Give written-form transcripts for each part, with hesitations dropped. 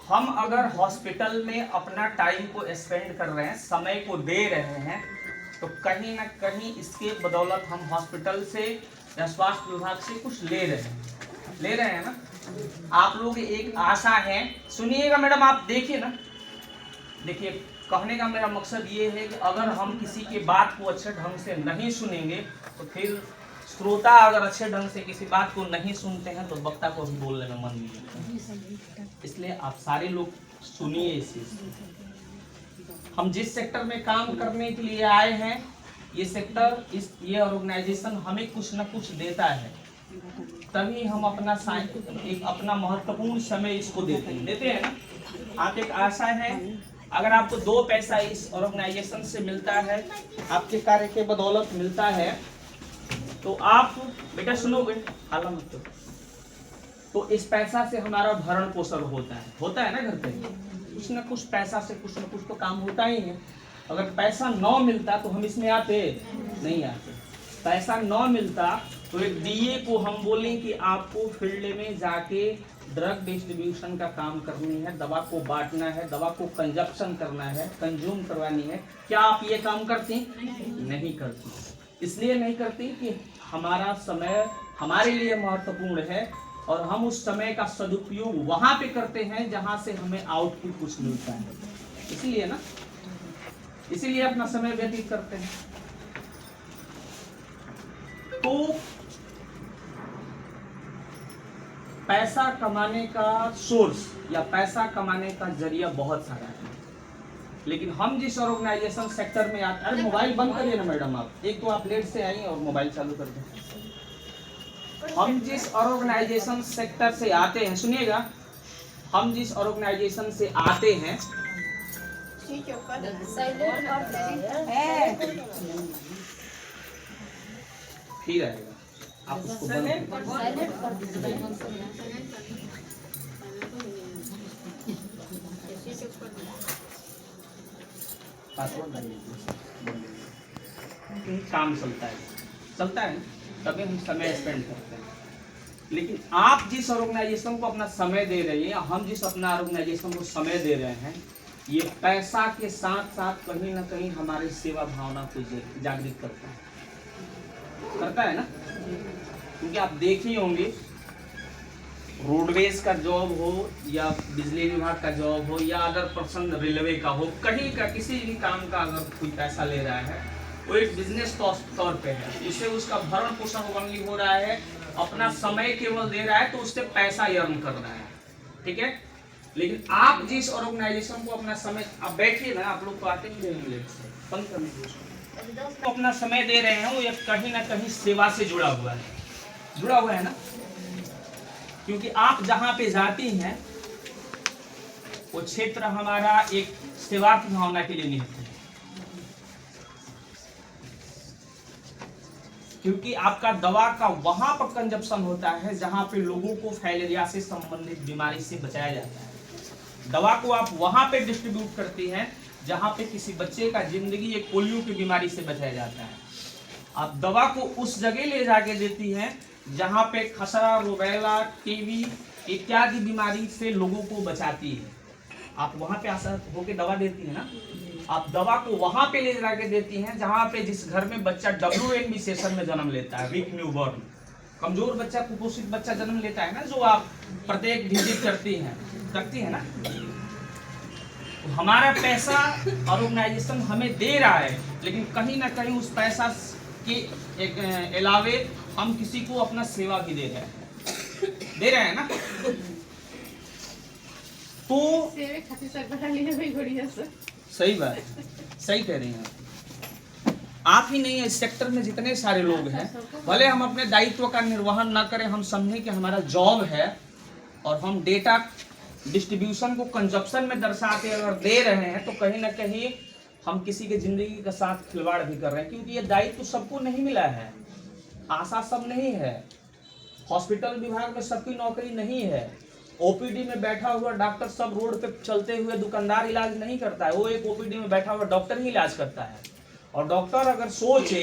हम अगर हॉस्पिटल में अपना टाइम को स्पेंड कर रहे हैं, समय को दे रहे हैं, तो कहीं ना कहीं इसके बदौलत हम हॉस्पिटल से या स्वास्थ्य विभाग से कुछ ले रहे हैं ना। आप लोग एक आशा है, सुनिएगा मैडम, आप देखिए ना, देखिए कहने का मेरा मकसद ये है कि अगर हम किसी की बात को अच्छे ढंग से नहीं सुनेंगे तो फिर श्रोता अगर अच्छे ढंग से किसी बात को नहीं सुनते हैं तो वक्ता को भी बोलने में मन नहीं लगता। इसलिए आप सारे लोग सुनिए इस चीज। हम जिस सेक्टर में काम करने के लिए आए हैं, ये सेक्टर, ये ऑर्गेनाइजेशन हमें कुछ न कुछ देता है, तभी हम अपना महत्वपूर्ण समय इसको देते हैं ना। आप एक आशा है, अगर आपको 2 पैसा इस ऑर्गेनाइजेशन से मिलता है, आपके कार्य के बदौलत मिलता है, तो आप बेटा सुनोगे, हाला मत करो, तो इस पैसा से हमारा भरण पोषण होता है ना। घर पे कुछ न कुछ पैसा से कुछ न कुछ तो काम होता ही है। अगर पैसा न मिलता तो हम इसमें आते नहीं आते। पैसा न मिलता तो एक डीए को हम बोलें कि आपको फील्ड में जाके ड्रग डिस्ट्रीब्यूशन का काम करनी है, दवा को बांटना है, दवा को कंजप्शन करना है, कंज्यूम करवानी है। क्या आप ये काम करती? नहीं करती। इसलिए नहीं करती कि हमारा समय हमारे लिए महत्वपूर्ण है और हम उस समय का सदुपयोग वहां पे करते हैं जहां से हमें आउटपुट कुछ मिलता है। इसीलिए ना, इसीलिए अपना समय व्यतीत करते हैं। तो पैसा कमाने का सोर्स या पैसा कमाने का जरिया बहुत सारा है, लेकिन हम जिस ऑर्गेनाइजेशन सेक्टर में आते, अरे मोबाइल बंद करिए ना मैडम, आप एक तो आप लेट से आई और मोबाइल चालू कर दें। हम जिस ऑर्गेनाइजेशन सेक्टर से आते हैं, सुनिएगा, हम जिस ऑर्गेनाइजेशन से आते हैं, फिर आएगा, आप उसको काम चलता है तभी हम समय स्पेंड करते हैं। लेकिन आप जिस ऑर्गेनाइजेशन को अपना समय दे रहे हैं, हम जिस अपना ऑर्गेनाइजेशन को समय दे रहे हैं, ये पैसा के साथ साथ कहीं ना कहीं हमारी सेवा भावना को जागृत करता है ना। क्योंकि आप देख ही होंगे, रोडवेज का जॉब हो या बिजली विभाग का जॉब हो या अदर पर्सन रेलवे का हो, कहीं का किसी भी काम का अगर कोई पैसा ले रहा है, वो एक बिजनेस तौर पे है, इससे उसका भरण पोषण ओनली हो रहा है, अपना समय केवल दे रहा है, तो उससे पैसा अर्न कर रहा है, ठीक है। लेकिन आप जिस ऑर्गेनाइजेशन को अपना समय, आप बैठिए ना, आप लोग तो आते ही रहेंगे, बंद करने को अपना समय दे रहे हैं, वो ये कहीं ना कहीं सेवा से जुड़ा हुआ है ना। क्योंकि आप जहां पे जाती हैं वो क्षेत्र हमारा एक सेवार्थ भावना के लिए निहित है। क्योंकि आपका दवा का वहां पर कंजप्शन होता है जहां पे लोगों को फाइलेरिया से संबंधित बीमारी से बचाया जाता है। दवा को आप वहां पे डिस्ट्रीब्यूट करती हैं जहां पे किसी बच्चे का जिंदगी एक पोलियो की बीमारी से बचाया जाता है। आप दवा को उस जगह ले जाके देती हैं जहां पे खसरा, रुबेला, टीबी इत्यादि बीमारी से लोगों को बचाती है। आप वहां पे आशा होके दवा देती है ना। आप दवा को वहां पे ले जाके देती हैं जहां पे जिस घर में बच्चा WNB सेशन में जन्म लेता है, वीक न्यूबॉर्न, कमजोर बच्चा, कुपोषित बच्चा जन्म लेता है ना, जो आप प्रत्येक विजिट करती है ना। तो हमारा पैसा ऑर्गेनाइजेशन हमें दे रहा है, लेकिन कहीं ना कहीं उस पैसा के अलावे हम किसी को अपना सेवा भी दे रहे हैं ना। तो सही बात है, सही कह रही हैं आप ही नहीं है, इस सेक्टर में जितने सारे लोग हैं, भले हम अपने दायित्व का निर्वहन ना करें, हम समझें कि हमारा जॉब है और हम डेटा डिस्ट्रीब्यूशन को कंजप्शन में दर्शा के अगर दे रहे हैं, तो कहीं ना कहीं हम किसी के जिंदगी के साथ खिलवाड़ भी कर रहे हैं। क्योंकि ये दायित्व सबको नहीं मिला है, आशा सब नहीं है, हॉस्पिटल विभाग में सबकी नौकरी नहीं है, ओपीडी में बैठा हुआ डॉक्टर सब रोड पे चलते हुए दुकानदार इलाज नहीं करता है, वो एक ओपीडी में बैठा हुआ डॉक्टर ही इलाज करता है। और डॉक्टर अगर सोचे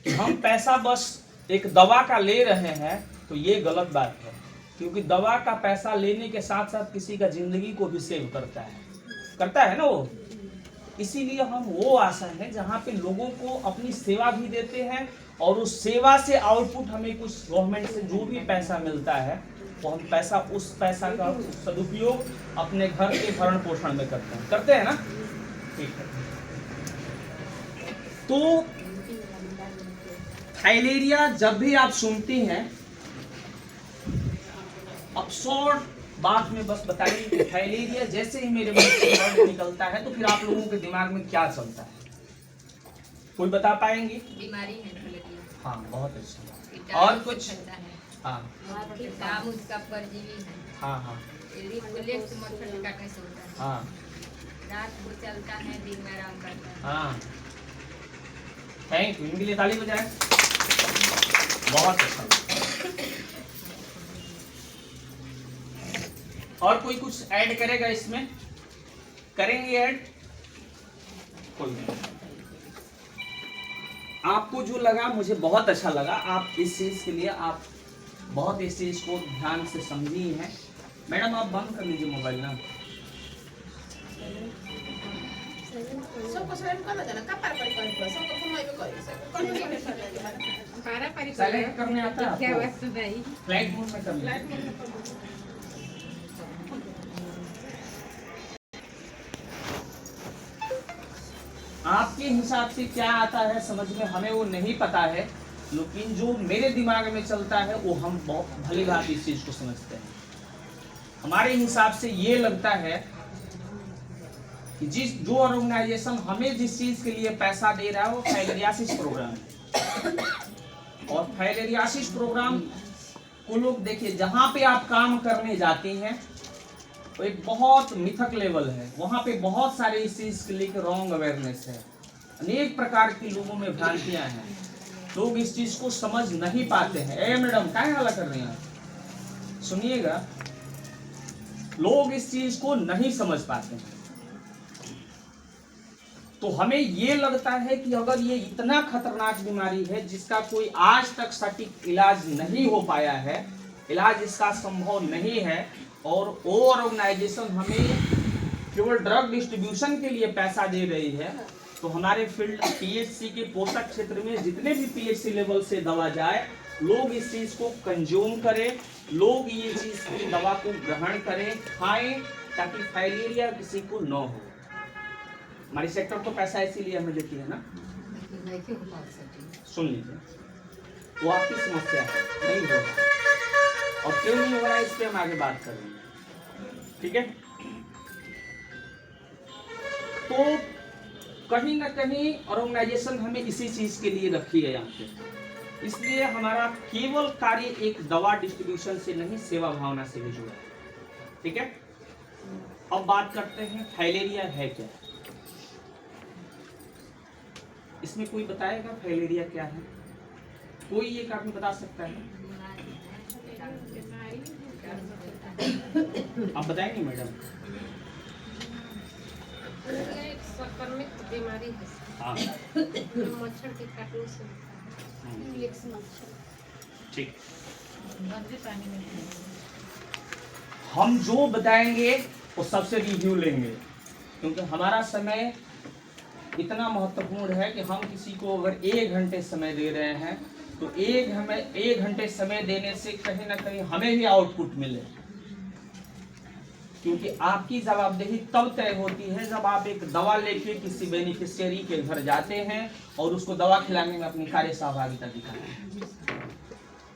कि हम पैसा बस एक दवा का ले रहे हैं, तो ये गलत बात है। क्योंकि दवा का पैसा लेने के साथ साथ किसी का जिंदगी को भी सेव करता है ना वो। इसीलिए हम वो आशा है जहाँ पे लोगों को अपनी सेवा भी देते हैं और उस सेवा से आउटपुट हमें कुछ गवर्नमेंट से जो भी पैसा मिलता है वो हम पैसा उस पैसा का सदुपयोग अपने घर के भरण पोषण में करते हैं ना। ठीक है, तो फाइलेरिया जब भी आप सुनती हैं, अब शॉर्ट बात में बस बताइए कि फाइलेरिया जैसे ही मेरे मुंह से वर्ड निकलता है तो फिर आप लोगों के दिमाग में क्या चलता है, कोई बता पाएंगे? बीमारी है। हाँ, बहुत अच्छा। और कुछ? हाँ, काम उसका परजीवी है। हाँ हाँ, मच्छर काटने से होता है। हाँ, रात को चलता है, दिन में आराम करता है। हाँ, थैंक यू, इनके लिए ताली बजाएं। बहुत अच्छा। और कोई कुछ ऐड करेगा इसमें? करेंगे ऐड? कोई नहीं। आपको जो लगा, मुझे बहुत अच्छा लगा, आप इस चीज के लिए आप बहुत इस चीज को ध्यान से समझी हैं। मैडम आप बंद कर लीजिए मोबाइल ना। साइलेंट करने आता है आपको? फ्लाइट मोड में कर। आपके हिसाब से क्या आता है समझ में, हमें वो नहीं पता है, लेकिन जो मेरे दिमाग में चलता है वो हम बहुत भली बात इस चीज को समझते हैं। हमारे हिसाब से ये लगता है कि जो ऑर्गेनाइजेशन हमें जिस चीज के लिए पैसा दे रहा है वो फाइलेरियासिस प्रोग्राम है। और फाइलेरियासिस प्रोग्राम को लोग देखिए, जहां पे आप काम करने जाते हैं तो एक बहुत मिथक लेवल है, वहां पे बहुत सारे इस चीज के लिए रॉन्ग अवेयरनेस है, अनेक प्रकार की लोगों में भ्रांतियां हैं, लोग इस चीज को समझ नहीं पाते हैं। ए मैडम क्या हाला कर रही हैं, सुनिएगा, लोग इस चीज को नहीं समझ पाते हैं। तो हमें ये लगता है कि अगर ये इतना खतरनाक बीमारी है जिसका कोई आज तक सटीक इलाज नहीं हो पाया है, इलाज इसका संभव नहीं है, और वो ऑर्गेनाइजेशन हमें केवल ड्रग डिस्ट्रीब्यूशन के लिए पैसा दे रही है, तो हमारे फील्ड पीएचसी के पोषक क्षेत्र में जितने भी पीएचसी लेवल से दवा जाए, लोग इस चीज को कंज्यूम करें, लोग ये चीज की दवा को ग्रहण करें, खाएं, ताकि फाइलेरिया किसी को न हो। हमारी सेक्टर तो पैसा इसीलिए हमें देती है ना। सुन लीजिए, वो आपकी समस्या है, नहीं होगा, और क्यों नहीं हो रहा है इस पे हम आगे बात करेंगे, ठीक है। तो कहीं ना कहीं ऑर्गेनाइजेशन हमें इसी चीज के लिए रखी है यहाँ पे, इसलिए हमारा केवल कार्य एक दवा डिस्ट्रीब्यूशन से नहीं, सेवा भावना से भी जुड़ा है, ठीक है। अब बात करते हैं फाइलेरिया है क्या। इसमें कोई बताएगा फाइलेरिया क्या है? कोई एक आदमी बता सकता है? आप बताएंगे मैडम? एक संक्रमित बीमारी है। हाँ, मच्छर के काटने से। ठीक। हम जो बताएंगे वो सबसे रिव्यू लेंगे, क्योंकि हमारा समय इतना महत्वपूर्ण है कि हम किसी को अगर 1 घंटे समय दे रहे हैं तो 1 घंटे समय देने से कहीं ना कहीं हमें भी आउटपुट मिले, क्योंकि आपकी जवाबदेही तब तय होती है जब आप एक दवा लेके किसी बेनिफिशियरी के घर जाते हैं और उसको दवा खिलाने में अपनी कार्य सहभागिता दिखाते हैं।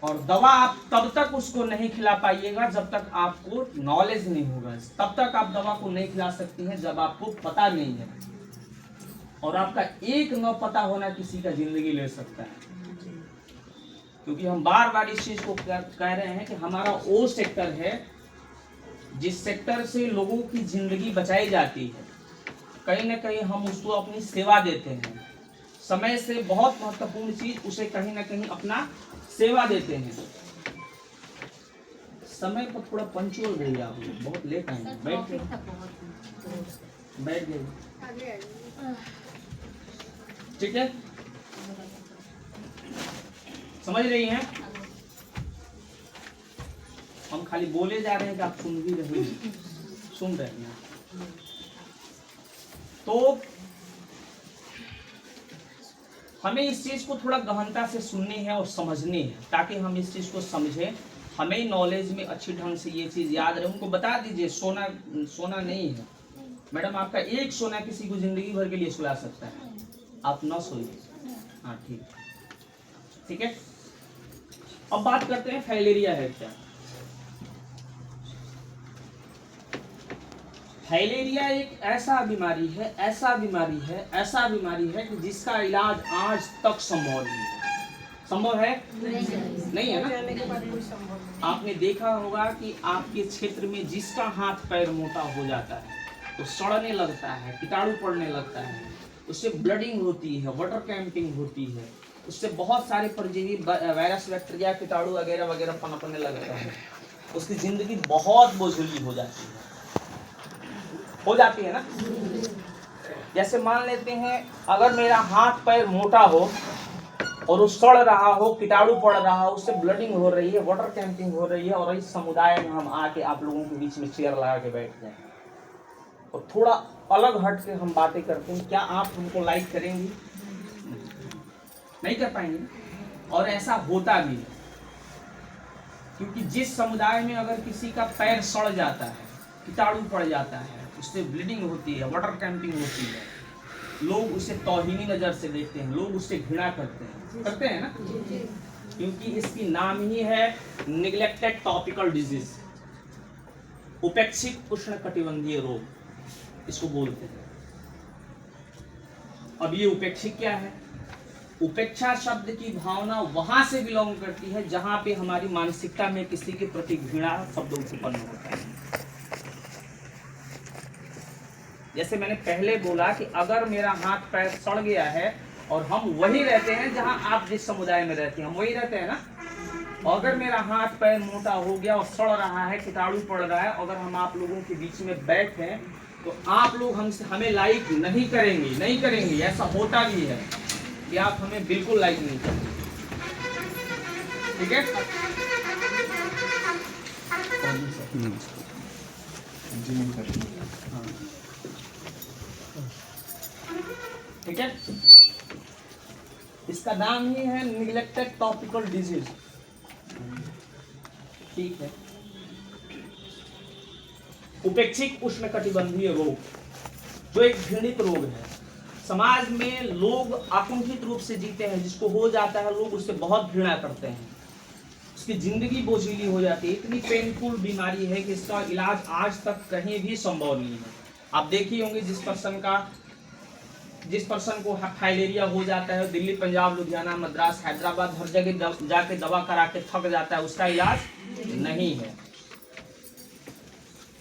और दवा आप तब तक उसको नहीं खिला पाइएगा जब तक आपको नॉलेज नहीं होगा, तब तक आप दवा को नहीं खिला सकती हैं जब आपको पता नहीं है, और आपका एक न पता होना किसी का जिंदगी ले सकता है। क्योंकि हम बार बार इस चीज को कह रहे हैं कि हमारा वो सेक्टर है जिस सेक्टर से लोगों की जिंदगी बचाई जाती है, कहीं ना कहीं हम उसको अपनी सेवा देते हैं, समय से बहुत महत्वपूर्ण चीज उसे कहीं ना कहीं अपना सेवा देते हैं। समय पर थोड़ा पंचुअल रहिए, आप बहुत लेट आएंगे, बैठ गए, ठीक है, समझ रही हैं? हम खाली बोले जा रहे हैं कि आप सुन भी रहे हैं, सुन रहे हैं। तो हमें इस चीज को थोड़ा गहनता से सुननी है और समझनी है, ताकि हम इस चीज को समझें, हमें नॉलेज में अच्छी ढंग से ये चीज याद रहे। उनको बता दीजिए सोना सोना नहीं है मैडम, आपका एक सोना किसी को जिंदगी भर के लिए सुला सकता है, आप न सोइए। हाँ ठीक है। अब बात करते हैं फाइलेरिया है क्या। फाइलेरिया एक ऐसा बीमारी है कि जिसका इलाज आज तक संभव नहीं है। संभव है? नहीं है ना। आपने देखा होगा कि आपके क्षेत्र में जिसका हाथ पैर मोटा हो जाता है तो सड़ने लगता है, कीटाणु पड़ने लगता है, उससे ब्लडिंग होती है, वाटर कैंपिंग होती है, उससे बहुत सारे परजीवी वायरस बैक्टीरिया कीटाणु वगैरह वगैरह पनपने लगता है, उसकी जिंदगी बहुत बोझिली हो जाती है ना। जैसे मान लेते हैं अगर मेरा हाथ पैर मोटा हो और वो सड़ रहा हो, कीटाणु पड़ रहा हो, उससे ब्लडिंग हो रही है, वाटर कैंपिंग हो रही है, और इस समुदाय में हम आके आप लोगों के बीच में चेयर लगा के बैठ जाए और थोड़ा अलग हट के हम बातें करते हैं, क्या आप हमको लाइक करेंगी? नहीं कर पाएंगे। और ऐसा होता भी है, क्योंकि जिस समुदाय में अगर किसी का पैर सड़ जाता है, कीटाणु पड़ जाता है, उससे ब्लीडिंग होती है, वाटर कैंपिंग होती है, लोग उसे तौहीनी नजर से देखते हैं, लोग उससे घृणा करते हैं ना, क्योंकि इसकी नाम ही है निग्लेक्टेड टॉपिकल डिजीज, उपेक्षित उष्णकटिबंधीय रोग इसको बोलते हैं। अब ये उपेक्षित क्या है? उपेक्षा शब्द की भावना वहां से बिलोंग करती है जहां पे हमारी मानसिकता में किसी के प्रति घृणा शब्द उत्पन्न होता है। जैसे मैंने पहले बोला कि अगर मेरा हाथ पैर सड़ गया है और हम वही रहते हैं जहां आप जिस समुदाय में रहते हैं, हम वही रहते हैं ना। अगर मेरा हाथ पैर मोटा हो गया और सड़ रहा है, कीटाणु पड़ रहा है, अगर हम आप लोगों के बीच में बैठे तो आप लोग हमें लाइक नहीं करेंगे। ऐसा होता भी है कि आप हमें बिल्कुल लाइक नहीं करेंगे। ठीक है। ठीक है, इसका नाम ही है निग्लेक्टेड टॉपिकल डिजीज। ठीक है। उपेक्षित उष्णकटिबंधीय रोग जो एक घृणित रोग है, समाज में लोग आकुंठित रूप से जीते हैं, जिसको हो जाता है लोग उससे बहुत घृणा करते हैं, उसकी जिंदगी बोझिली हो जाती है। इतनी पेनफुल बीमारी है कि इसका इलाज आज तक कहीं भी संभव नहीं है। आप देखिए होंगे जिस पर्सन को फाइलेरिया हो जाता है, दिल्ली, पंजाब, लुधियाना, मद्रास, हैदराबाद, हर जगह जाके दवा करा के थक जाता है, उसका इलाज नहीं है।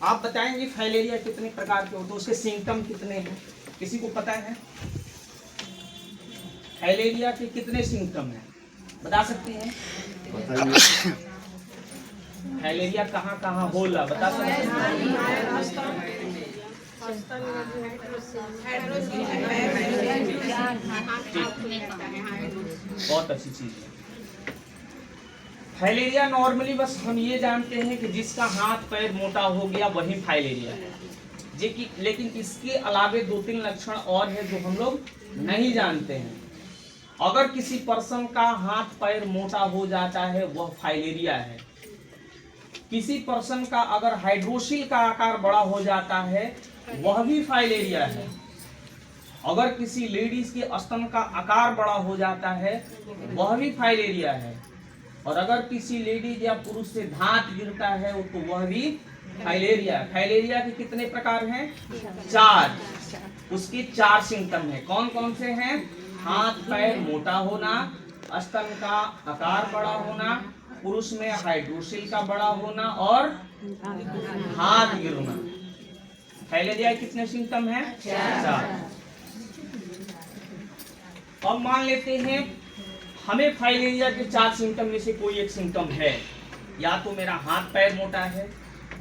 आप बताएंगे फाइलेरिया कितने प्रकार के होते हैं, उसके सिम्टम कितने हैं? किसी को पता है फाइलेरिया के कितने सिम्टम हैं? बता सकते हैं? फाइलेरिया कहाँ कहाँ होला बता सकते हैं? बहुत अच्छी चीज है। फाइलेरिया नॉर्मली बस हम ये जानते हैं कि जिसका हाथ पैर मोटा हो गया वही फाइलेरिया है, लेकिन इसके अलावे 2-3 लक्षण और है जो हम लोग नहीं जानते हैं। अगर किसी पर्सन का हाथ पैर मोटा हो जाता है वह फाइलेरिया है। किसी पर्सन का अगर हाइड्रोसिल का आकार बड़ा हो जाता है वह भी फाइलेरिया है। अगर किसी लेडीज के स्तन का आकार बड़ा हो जाता है वह भी फाइलेरिया है। और अगर किसी लेडीज या पुरुष से दांत गिरता है तो वह भी फाइलेरिया। फाइलेरिया के कितने प्रकार हैं? 4। उसके 4 सिम्टम हैं। कौन कौन से हैं? हाथ पैर मोटा होना, स्तन का आकार बड़ा होना, पुरुष में हाइड्रोसिल का बड़ा होना और हाथ गिरना। फाइलेरिया के कितने सिम्टम हैं? 4। अब मान लेते हैं हमें फाइलेरिया के 4 सिम्टम में से कोई एक सिम्टम है, या तो मेरा हाथ पैर मोटा है,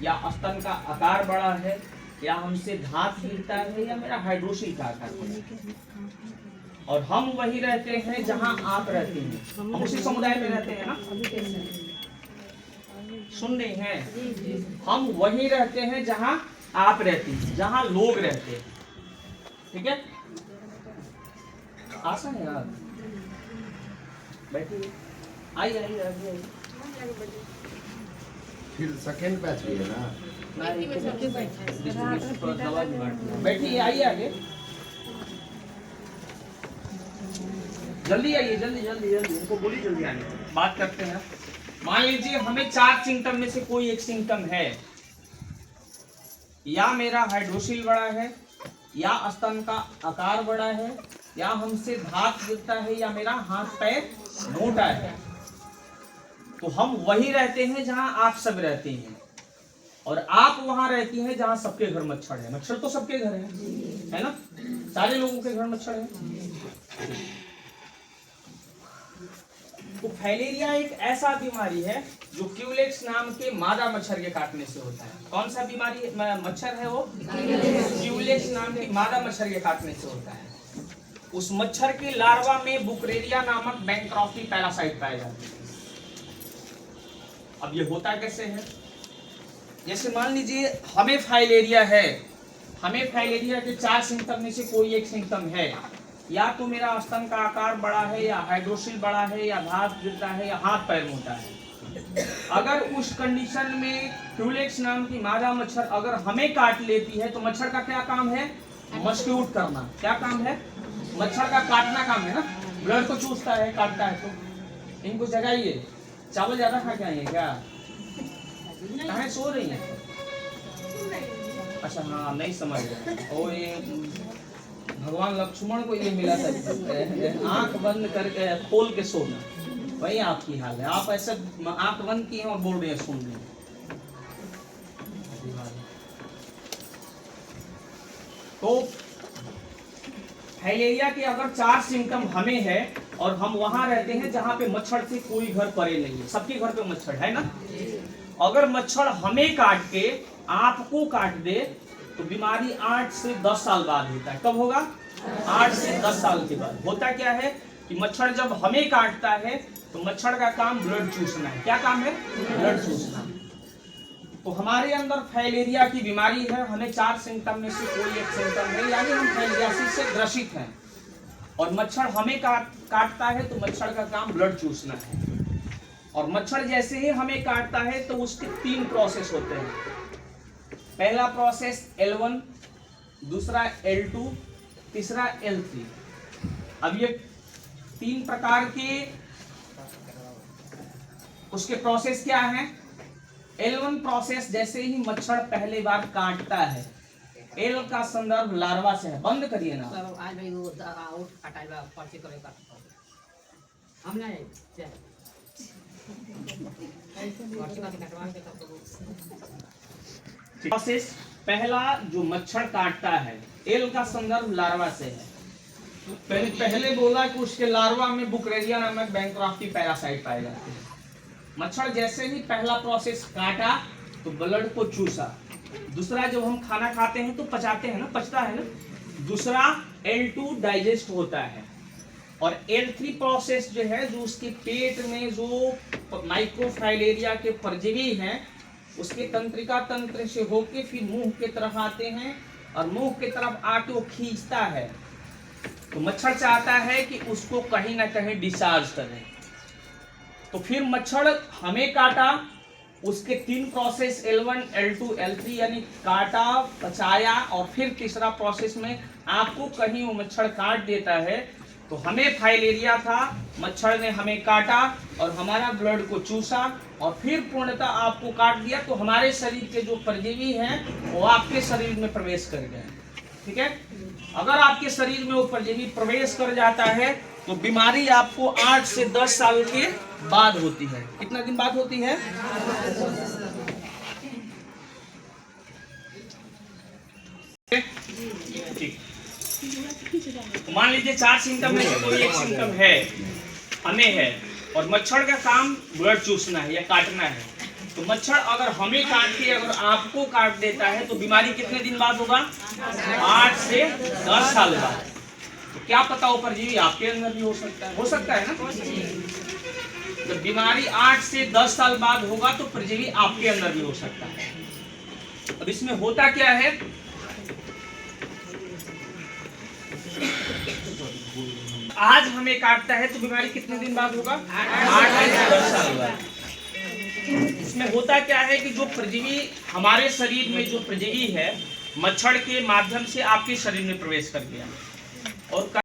या स्तन का आकार बड़ा है, या हमसे दांत गिरता है, या मेरा हाइड्रोसिल का आकार बड़ा है, और हम वही रहते हैं जहां आप रहते हैं, हम उसी समुदाय में रहते हैं ना। सुन रही हैं? हम वहीं रहते हैं जहां आप रहती हैं, जहां लोग रहते हैं। ठीक है, आसान है यार। बैठिए, आइए आइए आइए आइए। फिर सेकंड बैच भी है ना। बैठिए, आइए आगे, जल्दी आइए, जल्दी जल्दी जल्दी, उनको बोलिए जल्दी आने। बात करते हैं। मान लीजिए हमें 4 सिम्टम में से कोई एक सिम्टम है, या मेरा हाइड्रोसिल बड़ा है, या स्तन का आकार बड़ा है, या हमसे भाप गिरता है, या मेरा हाथ पैर मोटा है। तो हम वही रहते हैं जहां आप सब रहते हैं, और आप वहां रहती हैं जहां सबके घर मच्छर है। मच्छर तो सबके घर है ना? सारे लोगों के घर मच्छर है। तो फाइलेरिया एक ऐसा बीमारी है जो क्यूलेक्स नाम के मादा मच्छर के काटने से होता है। कौन सा बीमारी मच्छर है वो? क्यूलेक्स नाम के मादा मच्छर के काटने से होता है। उस मच्छर के लार्वा में बुकरेरिया नामक बैंक्रॉफ्टी पैरासाइट पाए जाते हैं। अब ये होता कैसे है? जैसे मान लीजिए हमें फाइलेरिया है, हमें फाइलेरिया के 4 सिम्टम में से कोई एक सिम्टम है, या तो मेरा स्तन का आकार बड़ा है, या हाइड्रोसिल बड़ा है, या भाप गिरता है, या हाथ पैर मोटा है। अगर उस कंडीशन में क्यूलेक्स नाम की मादा मच्छर अगर हमें काट लेती है तो मच्छर का क्या काम है? मस्क्यूट करना। क्या काम है? मच्छर का काटना काम है ना। ब्लड को चूसता है, काटता है। तो इनको जगाइए। चावल ज्यादा खा के आई है क्या? कहाँ सो रही है? अच्छा हाँ, नहीं समझ गया। ओ ये भगवान लक्ष्मण को ये मिला था, आंख बंद करके खोल के सोना। वही आपकी हाल है। आप ऐसे आंख बंद की हैं और बोल रहे हैं सुन रहे हैं। तो फाइलेरिया के अगर 4 सिम्टम हमें है, और हम वहां रहते हैं जहां पे मच्छर से कोई घर परे नहीं है, सबके घर पे मच्छर है ना। अगर मच्छर हमें काट के आपको काट दे तो बीमारी 8 से 10 साल बाद होता है। कब होगा? 8 से 10 साल के बाद। होता क्या है कि मच्छर जब हमें काटता है तो मच्छर का काम ब्लड चूसना है। क्या काम है? ब्लड चूसना। तो हमारे अंदर फाइलेरिया की बीमारी है, हमें 4 सिम्टम में से कोई एक सिम्टम है, यानी हम फाइलेरियासिस से ग्रसित हैं, और मच्छर हमें काटता है तो मच्छर का काम ब्लड चूसना है। और मच्छर जैसे ही हमें काटता है तो उसके 3 प्रोसेस होते हैं। पहला प्रोसेस L1, दूसरा L2, तीसरा L3। अब ये 3 प्रकार के उसके प्रोसेस क्या हैं? L1 प्रोसेस जैसे ही मच्छर पहली बार काटता है, L का संदर्भ लार्वा से है। बंद करिए ना। प्रोसेस पहला जो मच्छर काटता है, एल का संदर्भ लार्वा से है। पहले बोला कि उसके लार्वा में बुकरेरिया नामक बैंक्रॉफ्टी पैरासाइट पाए जाते हैं। मच्छर जैसे ही पहला प्रोसेस काटा तो ब्लड को चूसा। दूसरा जब हम खाना खाते हैं तो पचाते हैं ना, पचता है ना। दूसरा L2 डाइजेस्ट होता है। और L3 प्रोसेस जो है, जो उसके पेट में जो माइक्रोफाइलेरिया के परजीवी हैं उसके तंत्रिका तंत्र से होके फिर मुंह की तरफ आते हैं, और मुंह की तरफ आके वो खींचता है। तो मच्छर चाहता है कि उसको कहीं ना कहीं डिस्चार्ज करें। तो फिर मच्छर हमें काटा, उसके 3 प्रोसेस L1, L2, L3 यानी काटा, पचाया, और फिर तीसरा प्रोसेस में आपको कहीं वो मच्छर काट देता है। तो हमें फाइलेरिया था, मच्छर ने हमें काटा और हमारा ब्लड को चूसा, और फिर पूर्णतः आपको काट दिया तो हमारे शरीर के जो परजीवी हैं वो आपके शरीर में प्रवेश कर गए। ठीक है। अगर आपके शरीर में वो परजीवी प्रवेश कर जाता है तो बीमारी आपको 8 से 10 साल के बाद होती है। कितना दिन बाद होती है? ठीक। मान लीजिए 4 सिम्टम में से कोई एक सिम्टम है, हमें है, और मच्छर का काम ब्लड चूसना है या काटना है। तो मच्छर अगर हमें काट के अगर आपको काट देता है तो बीमारी कितने दिन बाद होगा? 8 से 10 साल बाद। तो क्या पता वो परजीवी आपके अंदर भी हो सकता है ना। जब बीमारी 8 से 10 साल बाद होगा तो परजीवी आपके अंदर भी हो सकता है। अब इसमें होता क्या है, आज हमें काटता है तो बीमारी कितने दिन बाद होगा? 8 से 10 साल बाद। इसमें होता क्या है कि जो परजीवी हमारे शरीर में जो परजीवी है मच्छर के माध्यम से आपके शरीर में प्रवेश कर गया और